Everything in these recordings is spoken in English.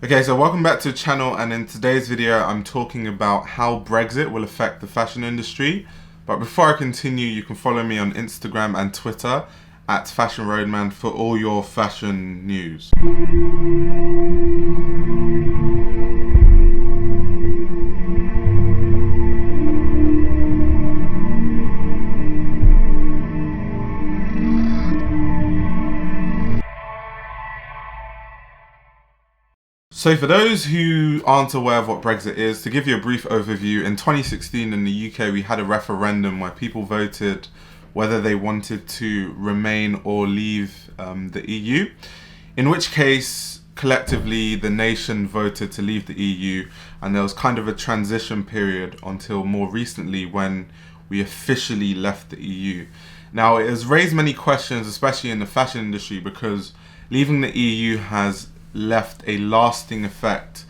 Okay, so welcome back to the channel, and in today's video I'm talking about how Brexit will affect the fashion industry. But before I continue, you can follow me on Instagram and Twitter at Fashion Roadman for all your fashion news. So for those who aren't aware of what Brexit is, to give you a brief overview, in 2016 in the UK we had a referendum where people voted whether they wanted to remain or leave the EU, in which case collectively the nation voted to leave the EU, and there was kind of a transition period until more recently when we officially left the EU. Now it has raised many questions, especially in the fashion industry, because leaving the EU has left a lasting effect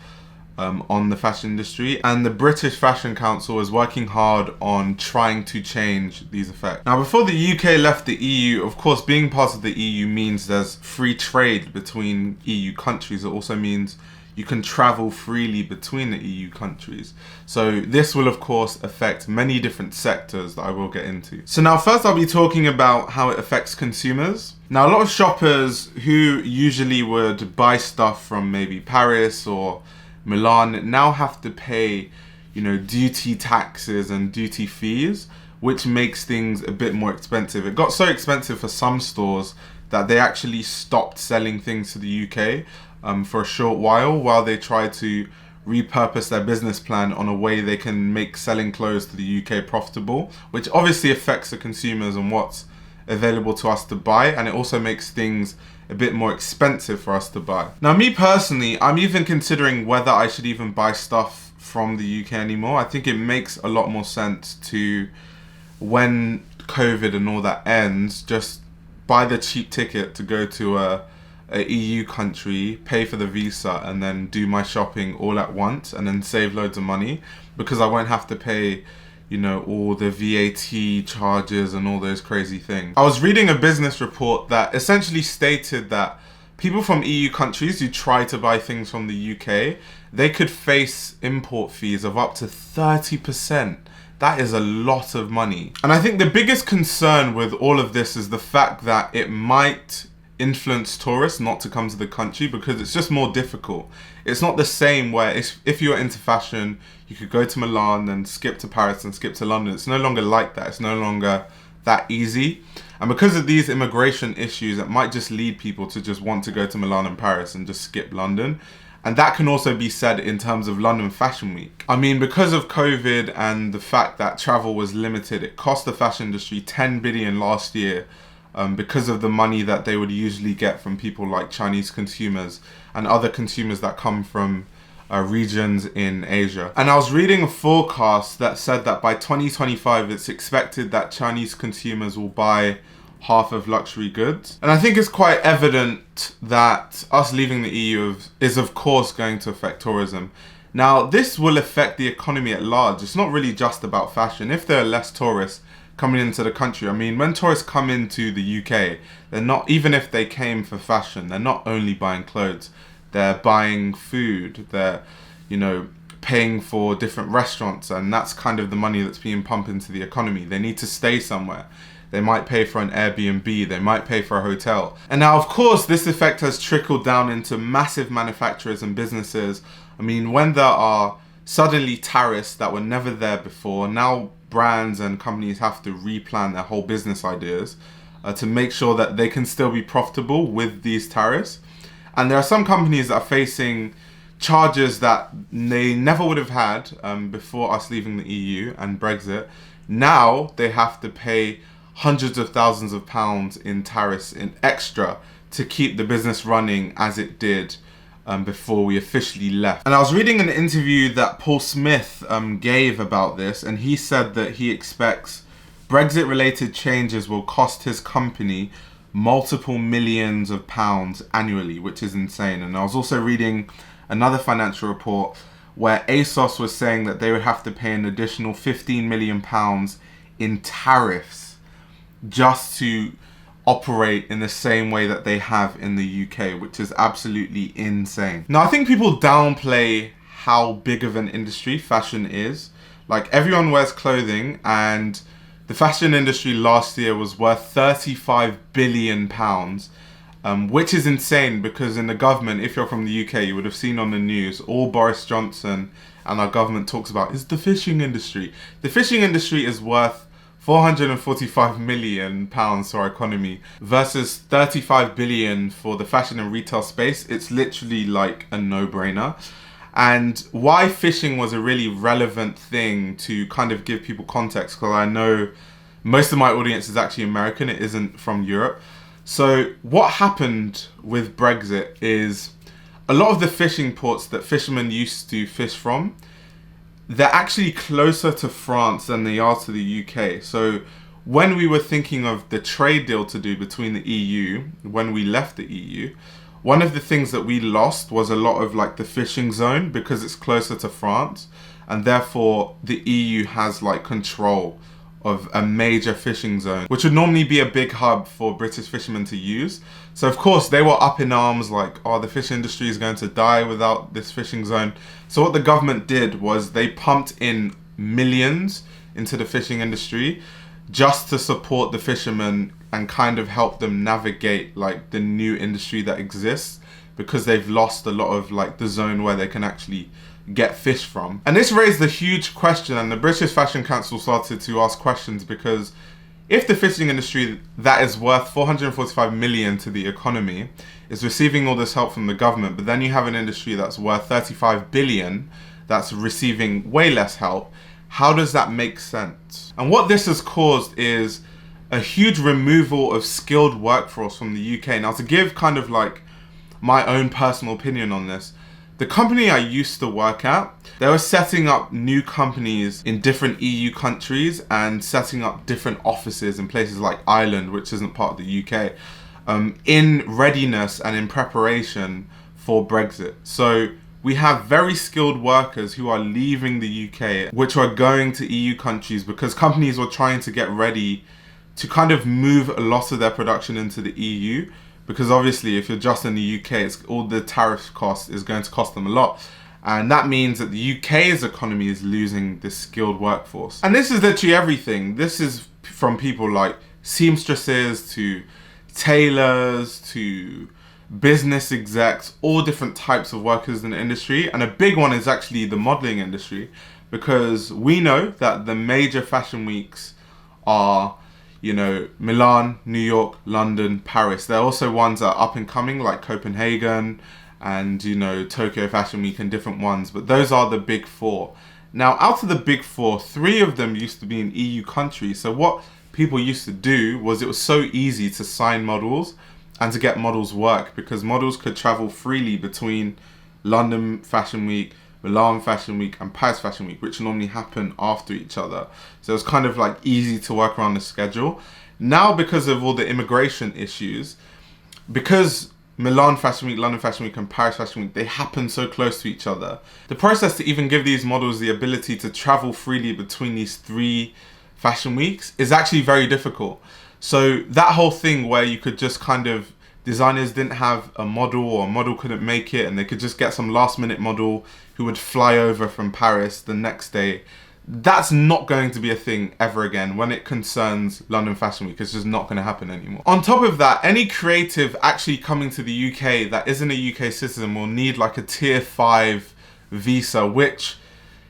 on the fashion industry, and the British Fashion Council is working hard on trying to change these effects. Now, before the UK left the EU, of course, being part of the EU means there's free trade between EU countries. It also means you can travel freely between the EU countries. So this will of course affect many different sectors that I will get into. So now first I'll be talking about how it affects consumers. Now a lot of shoppers who usually would buy stuff from maybe Paris or Milan now have to pay, duty taxes and duty fees, which makes things a bit more expensive. It got so expensive for some stores that they actually stopped selling things to the UK for a short while they try to repurpose their business plan on a way they can make selling clothes to the UK profitable, which obviously affects the consumers and what's available to us to buy, and it also makes things a bit more expensive for us to buy. Now me personally, I'm even considering whether I should even buy stuff from the UK anymore. I think it makes a lot more sense to, when COVID and all that ends, just buy the cheap ticket to go to a EU country, pay for the visa, and then do my shopping all at once, and then save loads of money, because I won't have to pay all the VAT charges and all those crazy things. I was reading a business report that essentially stated that people from EU countries who try to buy things from the UK, they could face import fees of up to 30%. That is a lot of money. And I think the biggest concern with all of this is the fact that it might influence tourists not to come to the country, because it's just more difficult. It's not the same where if you're into fashion, you could go to Milan and skip to Paris and skip to London. It's no longer like that. It's no longer that easy. And because of these immigration issues, it might just lead people to just want to go to Milan and Paris and just skip London. And that can also be said in terms of London Fashion Week. I mean, because of COVID and the fact that travel was limited, it cost the fashion industry 10 billion last year, because of the money that they would usually get from people like Chinese consumers and other consumers that come from regions in Asia. And I was reading a forecast that said that by 2025 it's expected that Chinese consumers will buy half of luxury goods. And I think it's quite evident that us leaving the EU is of course going to affect tourism. Now this will affect the economy at large. It's not really just about fashion. If there are less tourists coming into the country, I mean, when tourists come into the UK, they're not, even if they came for fashion, they're not only buying clothes, they're buying food, they're, paying for different restaurants, and that's kind of the money that's being pumped into the economy. They need to stay somewhere. They might pay for an Airbnb, they might pay for a hotel. And now, of course, this effect has trickled down into massive manufacturers and businesses. I mean, when there are suddenly tariffs that were never there before, now brands and companies have to replan their whole business ideas to make sure that they can still be profitable with these tariffs. And there are some companies that are facing charges that they never would have had before us leaving the EU and Brexit. Now they have to pay hundreds of thousands of pounds in tariffs in extra to keep the business running as it did before we officially left. And I was reading an interview that Paul Smith gave about this, and he said that he expects Brexit-related changes will cost his company multiple millions of pounds annually, which is insane. And I was also reading another financial report where ASOS was saying that they would have to pay an additional 15 million pounds in tariffs just to operate in the same way that they have in the UK, which is absolutely insane. Now, I think people downplay how big of an industry fashion is. Like, everyone wears clothing, and the fashion industry last year was worth 35 billion pounds, which is insane because in the government, if you're from the UK, you would have seen on the news, all Boris Johnson and our government talks about is the fishing industry. The fishing industry is worth 445 million pounds to our economy versus 35 billion for the fashion and retail space. It's literally like a no-brainer. And why fishing was a really relevant thing to kind of give people context, because I know most of my audience is actually American, it isn't from Europe. So what happened with Brexit is a lot of the fishing ports that fishermen used to fish from, they're actually closer to France than they are to the UK. So when we were thinking of the trade deal to do between the EU, when we left the EU, one of the things that we lost was a lot of like the fishing zone because it's closer to France, and therefore the EU has like control of a major fishing zone, which would normally be a big hub for British fishermen to use. So of course they were up in arms like, oh, the fish industry is going to die without this fishing zone. So what the government did was they pumped in millions into the fishing industry just to support the fishermen and kind of help them navigate like the new industry that exists, because they've lost a lot of like the zone where they can actually get fish from. And this raised a huge question, and the British Fashion Council started to ask questions, because if the fishing industry that is worth 445 million to the economy is receiving all this help from the government, but then you have an industry that's worth 35 billion that's receiving way less help, how does that make sense? And what this has caused is a huge removal of skilled workforce from the UK. Now, to give kind of like my own personal opinion on this, the company I used to work at, they were setting up new companies in different EU countries and setting up different offices in places like Ireland, which isn't part of the UK, in readiness and in preparation for Brexit. So we have very skilled workers who are leaving the UK, which are going to EU countries because companies were trying to get ready to kind of move a lot of their production into the EU. Because obviously, if you're just in the UK, all the tariff cost is going to cost them a lot. And that means that the UK's economy is losing this skilled workforce. And this is literally everything. This is from people like seamstresses to tailors to business execs, all different types of workers in the industry. And a big one is actually the modeling industry, because we know that the major fashion weeks are, you know, Milan, New York, London, Paris. There are also ones that are up and coming like Copenhagen and, you know, Tokyo Fashion Week and different ones. But those are the big four. Now, out of the big four, 3 of them used to be in EU countries. So what people used to do was it was so easy to sign models and to get models work, because models could travel freely between London Fashion Week, Milan Fashion Week and Paris Fashion Week, which normally happen after each other. So it was kind of like easy to work around the schedule. Now, because of all the immigration issues, because Milan Fashion Week, London Fashion Week and Paris Fashion Week, they happen so close to each other, the process to even give these models the ability to travel freely between these 3 fashion weeks is actually very difficult. So that whole thing where you could just kind of, designers didn't have a model or a model couldn't make it and they could just get some last minute model who would fly over from Paris the next day, that's not going to be a thing ever again when it concerns London Fashion Week. It's just not going to happen anymore. On top of that, any creative actually coming to the UK that isn't a UK citizen will need like a tier 5 visa, which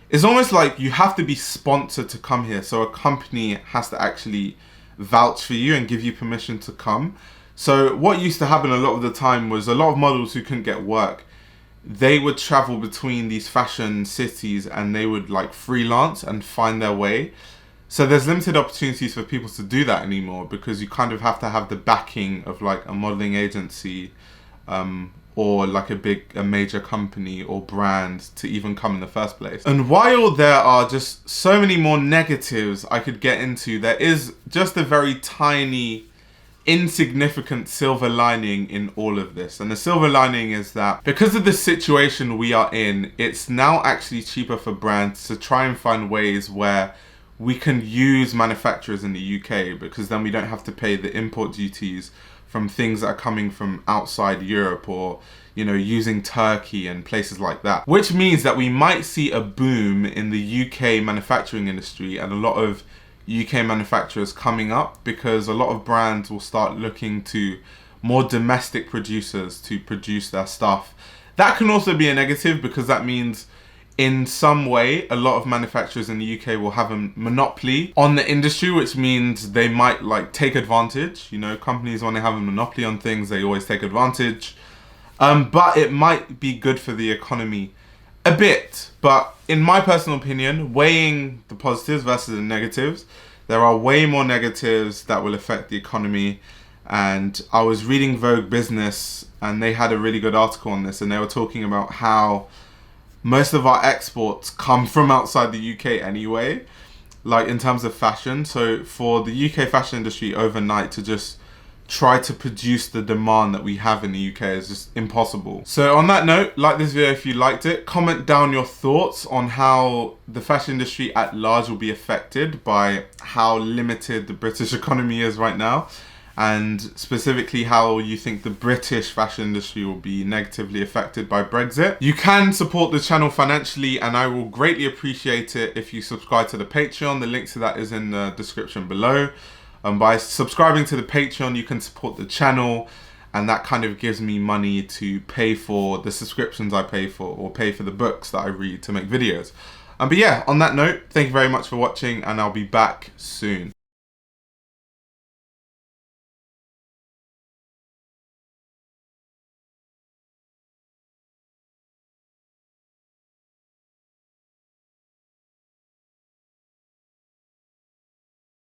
is almost like you have to be sponsored to come here. So a company has to actually vouch for you and give you permission to come. So what used to happen a lot of the time was a lot of models who couldn't get work, they would travel between these fashion cities and they would like freelance and find their way. So there's limited opportunities for people to do that anymore, because you kind of have to have the backing of like a modeling agency or like a major company or brand to even come in the first place. And while there are just so many more negatives I could get into, there is just a very tiny, insignificant silver lining in all of this. And the silver lining is that because of the situation we are in, it's now actually cheaper for brands to try and find ways where we can use manufacturers in the UK, because then we don't have to pay the import duties from things that are coming from outside Europe, or using Turkey and places like that. Which means that we might see a boom in the UK manufacturing industry and a lot of UK manufacturers coming up, because a lot of brands will start looking to more domestic producers to produce their stuff. That can also be a negative, because that means in some way a lot of manufacturers in the UK will have a monopoly on the industry, which means they might take advantage. Companies, when they have a monopoly on things, they always take advantage. But it might be good for the economy a bit. But in my personal opinion, weighing the positives versus the negatives, there are way more negatives that will affect the economy. And I was reading Vogue Business, and they had a really good article on this, and they were talking about how most of our exports come from outside the UK anyway, in terms of fashion. So for the UK fashion industry overnight to just try to produce the demand that we have in the UK is just impossible. So on that note, like this video if you liked it. Comment down your thoughts on how the fashion industry at large will be affected by how limited the British economy is right now, and specifically how you think the British fashion industry will be negatively affected by Brexit. You can support the channel financially, and I will greatly appreciate it if you subscribe to the Patreon. The link to that is in the description below. By subscribing to the Patreon, you can support the channel, and that kind of gives me money to pay for the subscriptions I pay for, or pay for the books that I read to make videos. But yeah, on that note, thank you very much for watching, and I'll be back soon.